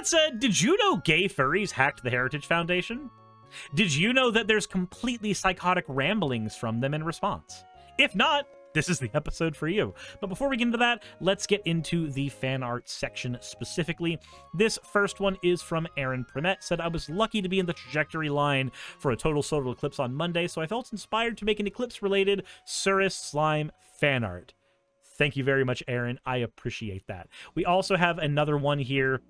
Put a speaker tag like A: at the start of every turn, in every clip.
A: That said, did you know gay furries hacked the Heritage Foundation? Did you know that there's completely psychotic ramblings from them in response? If not, this is the episode for you. But before we get into that, let's get into the fan art section specifically. This first one is from Aaron Primet. Said, I was lucky to be in the trajectory line for a total solar eclipse on Monday, so I felt inspired to make an eclipse-related Surus Slime fan art. Thank you very much, Aaron. I appreciate that. We also have another one here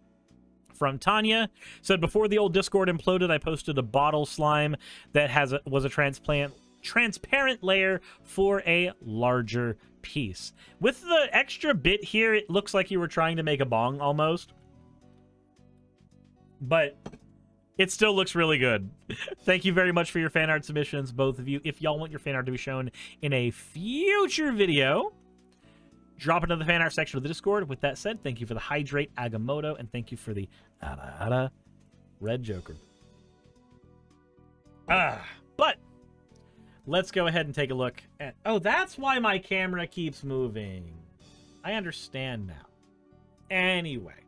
A: from Tanya. Said, before the old Discord imploded, I posted a bottle slime that was a transparent layer for a larger piece. With the extra bit here, it looks like you were trying to make a bong almost. But it still looks really good. Thank you very much for your fan art submissions, both of you. If y'all want your fan art to be shown in a future video, drop it in the fan art section of the Discord. With that said, thank you for the Hydrate Agamotto, and thank you for the Red Joker. But let's go ahead and take a look at... Oh, that's why my camera keeps moving. I understand now. Anyway,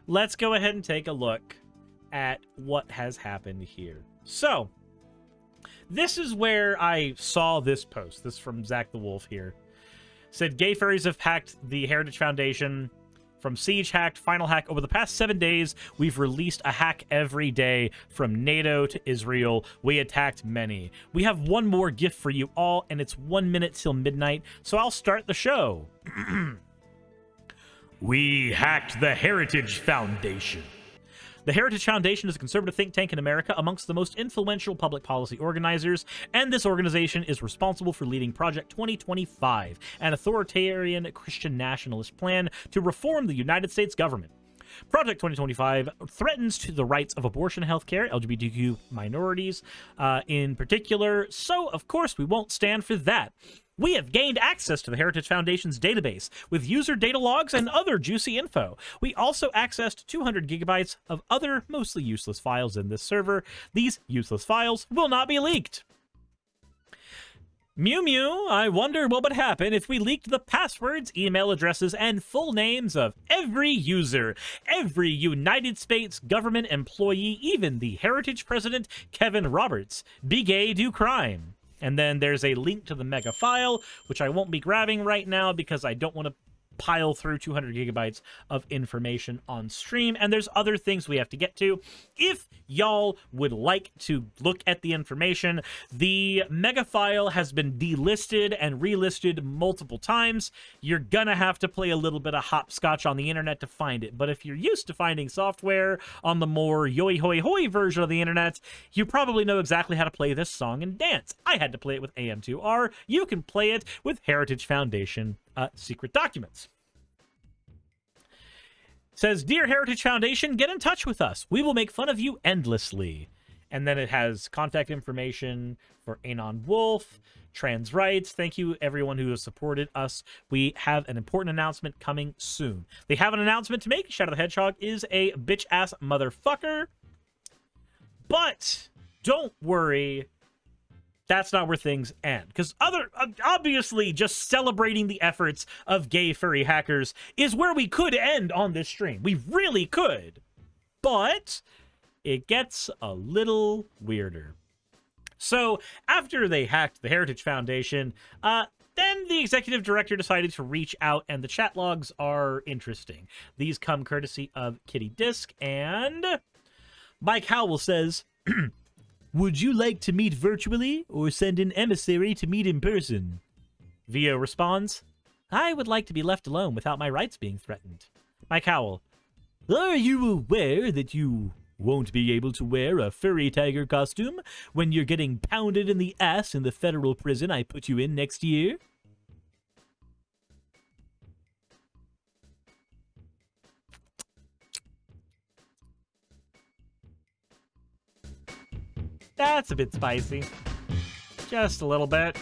A: let's go ahead and take a look at what has happened here. So, this is where I saw this post. This is from Zach the Wolf here. Said, gay furries have hacked the Heritage Foundation. From Siege hacked, Final hack. Over the past 7 days, we've released a hack every day from NATO to Israel. We attacked many. We have one more gift for you all, and it's 1 minute till midnight, so I'll start the show. We hacked the Heritage Foundation. The Heritage Foundation is a conservative think tank in America amongst the most influential public policy organizers, and this organization is responsible for leading Project 2025, an authoritarian Christian nationalist plan to reform the United States government. Project 2025 threatens to the rights of abortion, healthcare, LGBTQ minorities in particular, so of course we won't stand for that. We have gained access to the Heritage Foundation's database with user data logs and other juicy info. We also accessed 200 gigabytes of other mostly useless files in this server. These useless files will not be leaked. Mew Mew, I wonder what would happen if we leaked the passwords, email addresses, and full names of every user, every United States government employee, even the Heritage President, Kevin Roberts. Be gay, do crime. And then there's a link to the mega file, which I won't be grabbing right now because I don't want to pile through 200 gigabytes of information on stream, and there's other things we have to get to. If y'all would like to look at the information, the mega file has been delisted and relisted multiple times. You're gonna have to play a little bit of hopscotch on the internet to find it, but if you're used to finding software on the more yoy hoy hoy version of the internet, you probably know exactly how to play this song and dance. I had to play it with AM2R. You can play it with Heritage Foundation secret documents. Says, Dear Heritage Foundation, get in touch with us. We will make fun of you endlessly. And then it has contact information for Anon Wolf, trans rights. Thank you, everyone who has supported us. We have an important announcement coming soon. They have an announcement to make. Shadow the Hedgehog is a bitch-ass motherfucker. But don't worry. That's not where things end. Because obviously, just celebrating the efforts of gay furry hackers is where we could end on this stream. We really could. But it gets a little weirder. So, after they hacked the Heritage Foundation, then the executive director decided to reach out, and the chat logs are interesting. These come courtesy of Kitty Disc, and Mike Howell says, Would you like to meet virtually, or send an emissary to meet in person? Vio responds, I would like to be left alone without my rights being threatened. Mike Howell, are you aware that you won't be able to wear a furry tiger costume when you're getting pounded in the ass in the federal prison I put you in next year? That's a bit spicy. Just a little bit.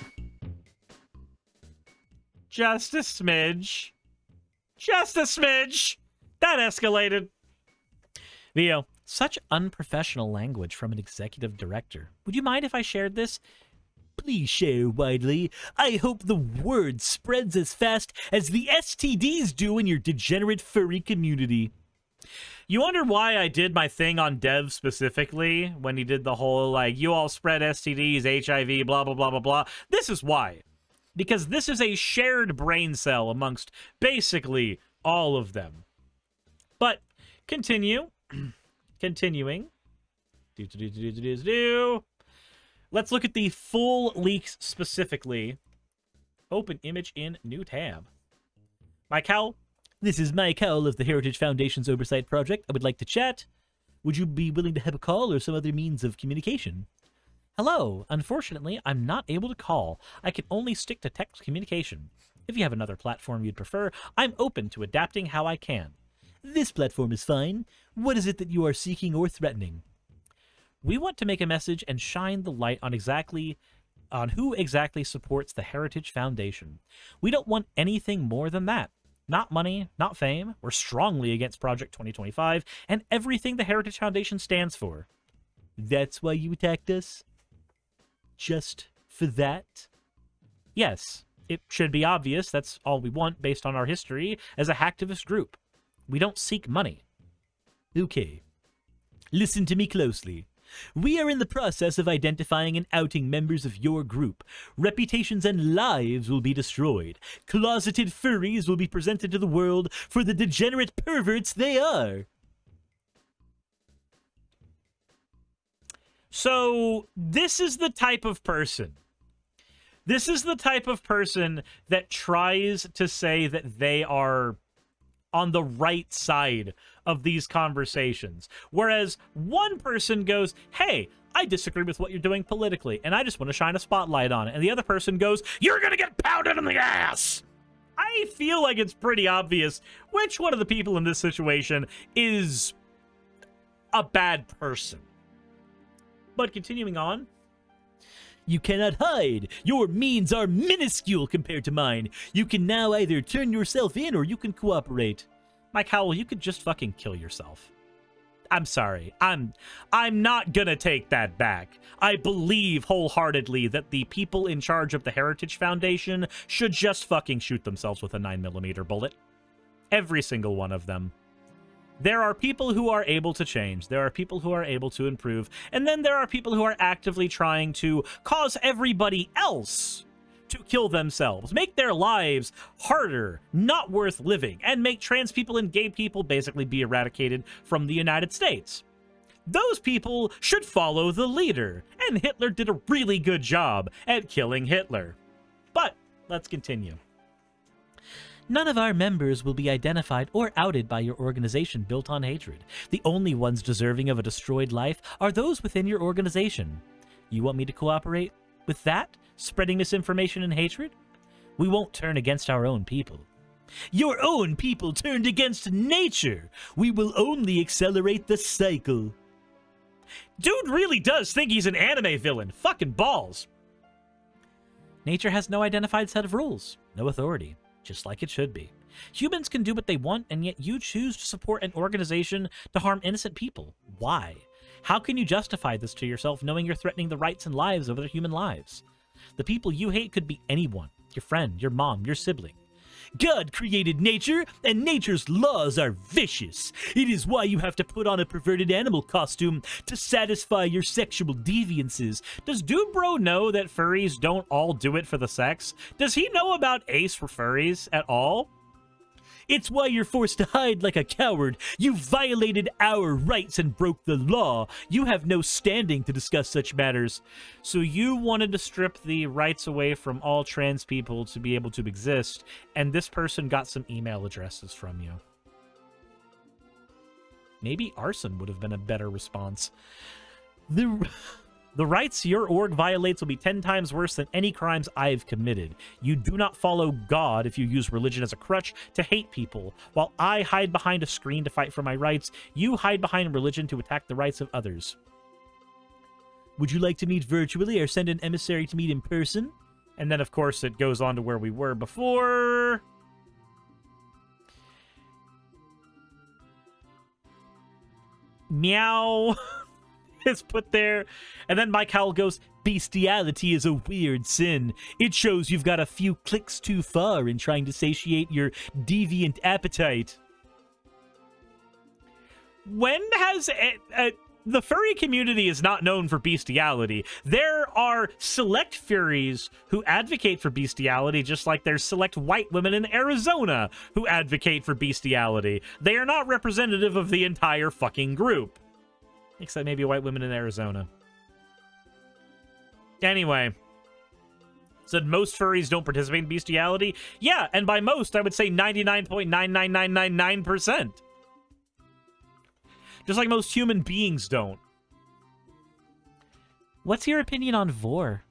A: Just a smidge. Just a smidge. That escalated. Vio, such unprofessional language from an executive director. Would you mind if I shared this? Please share widely. I hope the word spreads as fast as the STDs do in your degenerate furry community. You wonder why I did my thing on Dev specifically when he did the whole, like, you all spread STDs, HIV, blah, blah, blah, blah, blah. This is why. Because this is a shared brain cell amongst basically all of them. But, continuing. Let's look at the full leaks specifically. Open image in new tab. Mike Howell. This is Mike Howell of the Heritage Foundation's Oversight Project. I would like to chat. Would you be willing to have a call or some other means of communication? Hello. Unfortunately, I'm not able to call. I can only stick to text communication. If you have another platform you'd prefer, I'm open to adapting how I can. This platform is fine. What is it that you are seeking or threatening? We want to make a message and shine the light on who exactly supports the Heritage Foundation. We don't want anything more than that. Not money, not fame. We're strongly against Project 2025 and everything the Heritage Foundation stands for. That's why you attacked us? Just for that? Yes, it should be obvious that's all we want based on our history as a hacktivist group. We don't seek money. Okay. Listen to me closely. We are in the process of identifying and outing members of your group. Reputations and lives will be destroyed. Closeted furries will be presented to the world for the degenerate perverts they are. So, this is the type of person. This is the type of person that tries to say that they are on the right side of these conversations. Whereas one person goes, hey, I disagree with what you're doing politically, and I just want to shine a spotlight on it. And the other person goes, you're going to get pounded in the ass! I feel like it's pretty obvious which one of the people in this situation is a bad person. But continuing on. You cannot hide. Your means are minuscule compared to mine. You can now either turn yourself in or you can cooperate. Mike Howell, you could just fucking kill yourself. I'm sorry. I'm not gonna take that back. I believe wholeheartedly that the people in charge of the Heritage Foundation should just fucking shoot themselves with a 9mm bullet. Every single one of them. There are people who are able to change. There are people who are able to improve. And then there are people who are actively trying to cause everybody else to kill themselves, make their lives harder, not worth living, and make trans people and gay people basically be eradicated from the United States. Those people should follow the leader, and Hitler did a really good job at killing Hitler. But let's continue. None of our members will be identified or outed by your organization built on hatred. The only ones deserving of a destroyed life are those within your organization. You want me to cooperate with that? Spreading misinformation and hatred? We won't turn against our own people. Your own people turned against nature. We will only accelerate the cycle. Dude really does think he's an anime villain. Fucking balls. Nature has no identified set of rules, no authority. Just like it should be. Humans can do what they want, and yet you choose to support an organization to harm innocent people. Why? How can you justify this to yourself knowing you're threatening the rights and lives of other human lives? The people you hate could be anyone. Your friend, your mom, your sibling. God created nature, and nature's laws are vicious. It is why you have to put on a perverted animal costume to satisfy your sexual deviances. Does Dude Bro know that furries don't all do it for the sex? Does he know about Ace for furries at all? It's why you're forced to hide like a coward. You violated our rights and broke the law. You have no standing to discuss such matters. So you wanted to strip the rights away from all trans people to be able to exist, and this person got some email addresses from you. Maybe arson would have been a better response. The rights your org violates will be 10 times worse than any crimes I've committed. You do not follow God if you use religion as a crutch to hate people. While I hide behind a screen to fight for my rights, you hide behind religion to attack the rights of others. Would you like to meet virtually or send an emissary to meet in person? And then, of course, it goes on to where we were before. Meow. Is put there, and then Mike Howell goes, bestiality is a weird sin. It shows you've got a few clicks too far in trying to satiate your deviant appetite. When has the furry community is not known for bestiality. There are select furries who advocate for bestiality, just like there's select white women in Arizona who advocate for bestiality. They are not representative of the entire fucking group. Except maybe white women in Arizona. Anyway. Said most furries don't participate in bestiality. Yeah, and by most, I would say 99.99999%. Just like most human beings don't. What's your opinion on Vor?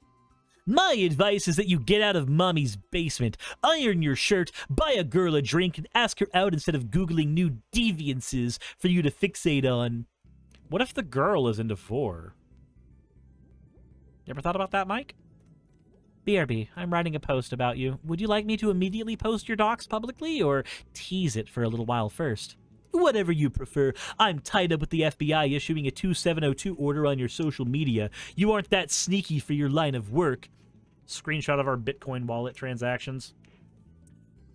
A: My advice is that you get out of mommy's basement, iron your shirt, buy a girl a drink, and ask her out instead of Googling new deviances for you to fixate on. What if the girl is into Vor? You ever thought about that, Mike? BRB, I'm writing a post about you. Would you like me to immediately post your docs publicly, or tease it for a little while first? Whatever you prefer. I'm tied up with the FBI issuing a 2702 order on your social media. You aren't that sneaky for your line of work. Screenshot of our Bitcoin wallet transactions.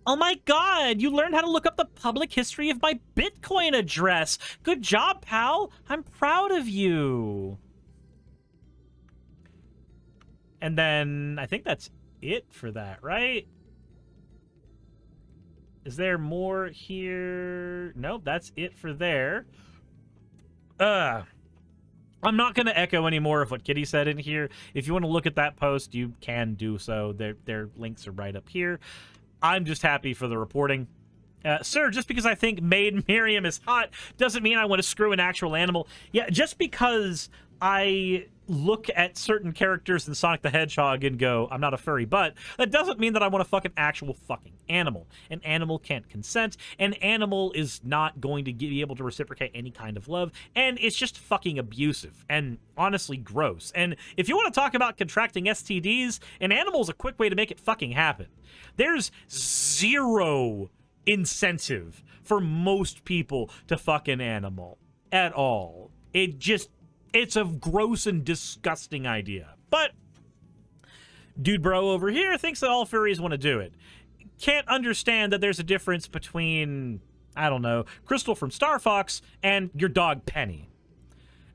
A: Oh my god, you learned how to look up the public history of my Bitcoin address. Good job, pal. I'm proud of you. And then I think that's it for that, right? Is there more here? Nope, that's it for there. I'm not going to echo any more of what Kitty said in here. If you want to look at that post, you can do so. Their links are right up here. I'm just happy for the reporting. Sir, just because I think Maid Miriam is hot doesn't mean I want to screw an actual animal. Yeah, just because I look at certain characters in Sonic the Hedgehog and go, I'm not a furry, but that doesn't mean that I want to fuck an actual fucking animal. An animal can't consent. An animal is not going to be able to reciprocate any kind of love, and it's just fucking abusive and honestly gross. And if you want to talk about contracting STDs, an animal is a quick way to make it fucking happen. There's zero incentive for most people to fuck an animal at all. It's a gross and disgusting idea. But Dude Bro over here thinks that all furries want to do it. Can't understand that there's a difference between, I don't know, Crystal from Star Fox and your dog Penny.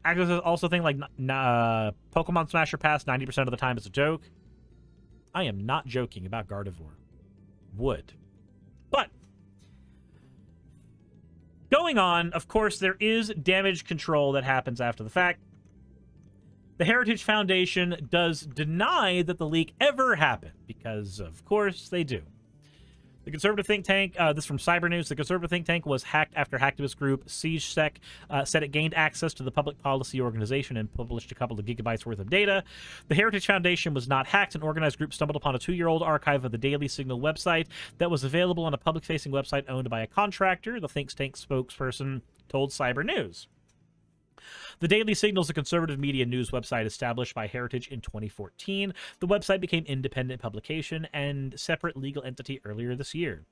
A: I also think like Pokemon Smasher Pass 90% of the time is a joke. I am not joking about Gardevoir. Would. But going on, of course, there is damage control that happens after the fact. The Heritage Foundation does deny that the leak ever happened, because, of course, they do. The conservative think tank, this is from Cyber News, the conservative think tank was hacked after hacktivist group SiegeSec said it gained access to the public policy organization and published a couple of gigabytes worth of data. The Heritage Foundation was not hacked. An organized group stumbled upon a 2-year-old archive of the Daily Signal website that was available on a public-facing website owned by a contractor, the think tank spokesperson told Cyber News. The Daily Signal is a conservative media news website established by Heritage in 2014. The website became independent publication and separate legal entity earlier this year.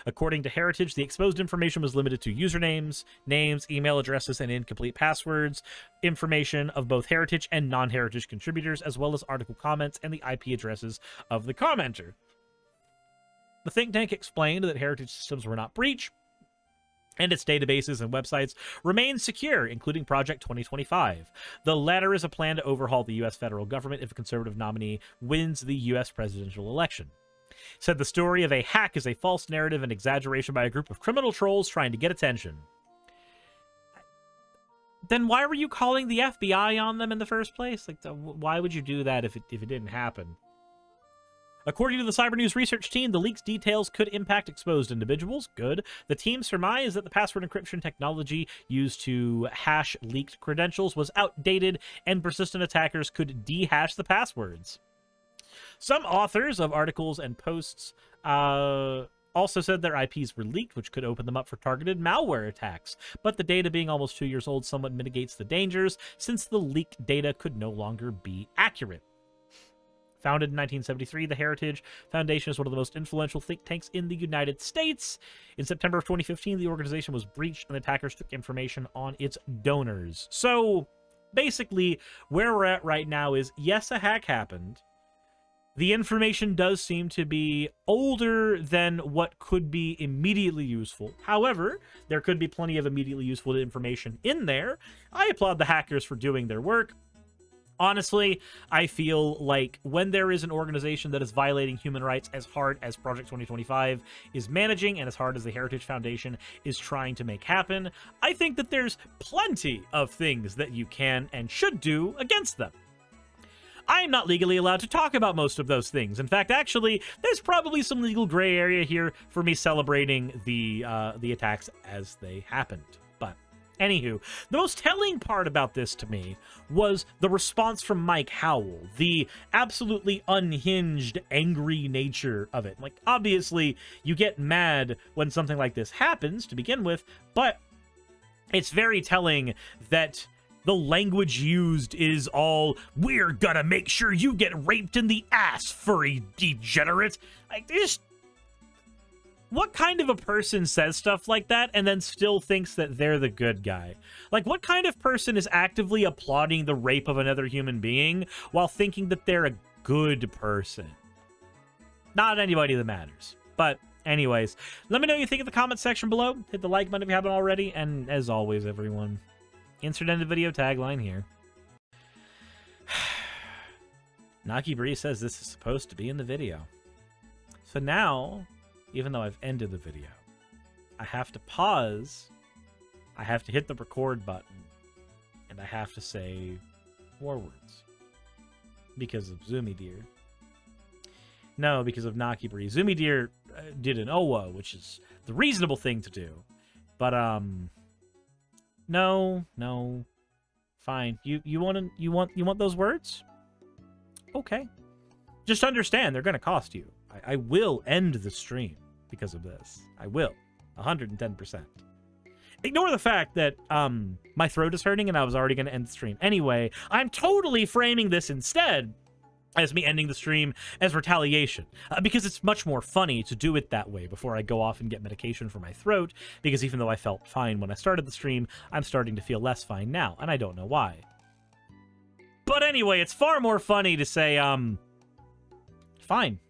A: According to Heritage, the exposed information was limited to usernames, names, email addresses, and incomplete passwords, information of both Heritage and non-Heritage contributors, as well as article comments and the IP addresses of the commenter. The think tank explained that Heritage systems were not breached, and its databases and websites remain secure, including Project 2025. The latter is a plan to overhaul the U.S. federal government if a conservative nominee wins the U.S. presidential election. Said the story of a hack is a false narrative and exaggeration by a group of criminal trolls trying to get attention. Then why were you calling the FBI on them in the first place? Like, why would you do that if it didn't happen? According to the Cyber News research team, the leak's details could impact exposed individuals. Good. The team surmised that the password encryption technology used to hash leaked credentials was outdated, and persistent attackers could dehash the passwords. Some authors of articles and posts also said their IPs were leaked, which could open them up for targeted malware attacks. But the data being almost 2 years old somewhat mitigates the dangers, since the leaked data could no longer be accurate. Founded in 1973, the Heritage Foundation is one of the most influential think tanks in the United States. In September of 2015, the organization was breached and attackers took information on its donors. So, basically, where we're at right now is, yes, a hack happened. The information does seem to be older than what could be immediately useful. However, there could be plenty of immediately useful information in there. I applaud the hackers for doing their work. Honestly, I feel like when there is an organization that is violating human rights as hard as Project 2025 is managing and as hard as the Heritage Foundation is trying to make happen, I think that there's plenty of things that you can and should do against them. I am not legally allowed to talk about most of those things. In fact, actually, there's probably some legal gray area here for me celebrating the attacks as they happened. But anywho, the most telling part about this to me was the response from Mike Howell, the absolutely unhinged, angry nature of it. Like, obviously, you get mad when something like this happens to begin with, but it's very telling that the language used is all, "We're gonna make sure you get raped in the ass, furry degenerate." Like, just, what kind of a person says stuff like that and then still thinks that they're the good guy? Like, what kind of person is actively applauding the rape of another human being while thinking that they're a good person? Not anybody that matters. But anyways, let me know what you think in the comment section below. Hit the like button if you haven't already. And as always, everyone, insert end of video tagline here. Naki Bree says this is supposed to be in the video. So now, even though I've ended the video, I have to pause, I have to hit the record button, and I have to say more words. Because of Zoomy Deer. No, because of Naki Bree. Zoomy Deer did an OWA, which is the reasonable thing to do. But, no. Fine. You want those words? Okay. Just understand they're gonna cost you. I will end the stream because of this. I will. 110%. Ignore the fact that my throat is hurting and I was already gonna end the stream. Anyway, I'm totally framing this instead as me ending the stream as retaliation, because it's much more funny to do it that way before I go off and get medication for my throat, because even though I felt fine when I started the stream, I'm starting to feel less fine now, and I don't know why. But anyway, it's far more funny to say, fine.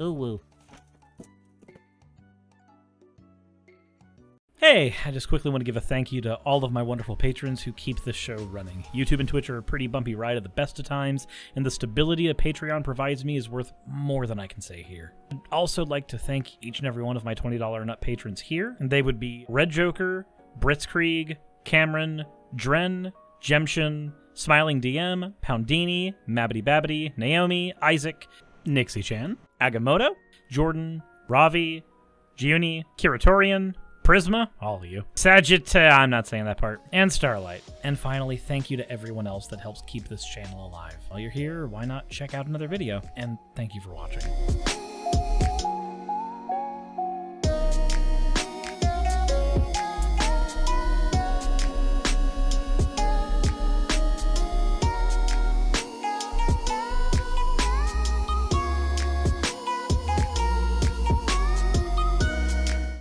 A: Ooh, woo. Hey, I just quickly want to give a thank you to all of my wonderful patrons who keep this show running. YouTube and Twitch are a pretty bumpy ride at the best of times, and the stability a Patreon provides me is worth more than I can say here. I'd also like to thank each and every one of my $20 and up patrons here, and they would be Red Joker, Britzkrieg, Cameron, Dren, Jemshin, Smiling DM, Poundini, Mabbity Babbity, Naomi, Isaac, Nixie-chan, Agamotto, Jordan, Ravi, Giuni, Kiratorian, Prisma, all of you, Sagitt, I'm not saying that part, and Starlight. And finally, thank you to everyone else that helps keep this channel alive. While you're here, why not check out another video? And thank you for watching.